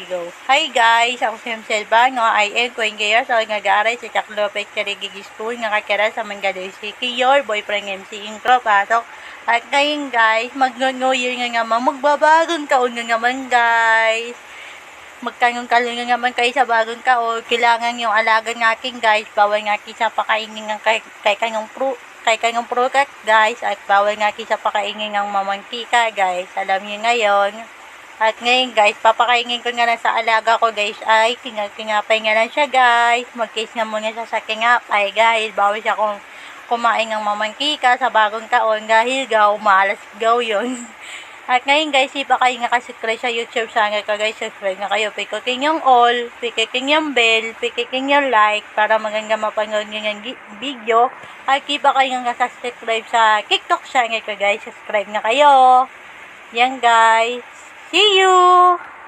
go. Hi guys, ako si Selva, no? I am 20 years old, nag-aaral sa Chaclopet Carigigi School, nakakira sa Mangalore City. Your boyfriend MC Intro, pasok. At ngayon guys, mag-New Year nga naman, magbabagong taon nga naman guys. Magkanong-kalong nga naman kayo sa bagong taon. Kailangan yung alaga natin guys, bawal nga sa pakainin ng kay kanyang product guys, at bawal nga sa pakainin ng mamantika guys. Alam niyo ngayon. At ngayon guys, papakainin ko nga lang sa alaga ko guys ay kinapay nga lang siya guys. Mag-case nga muna siya sa kinapay guys. Bawal siya kung kumain ng mamantika sa bagong taon dahil malas yun. At ngayon guys, ipakain nga kasi sa YouTube channel ko guys. Subscribe na kayo. Pikutin yung all, pikutin yung bell, pikutin yung like para maganda mapanood nyo yung video. At ipakain nga subscribe sa TikTok channel ko guys. Subscribe na kayo. Yan guys. See you!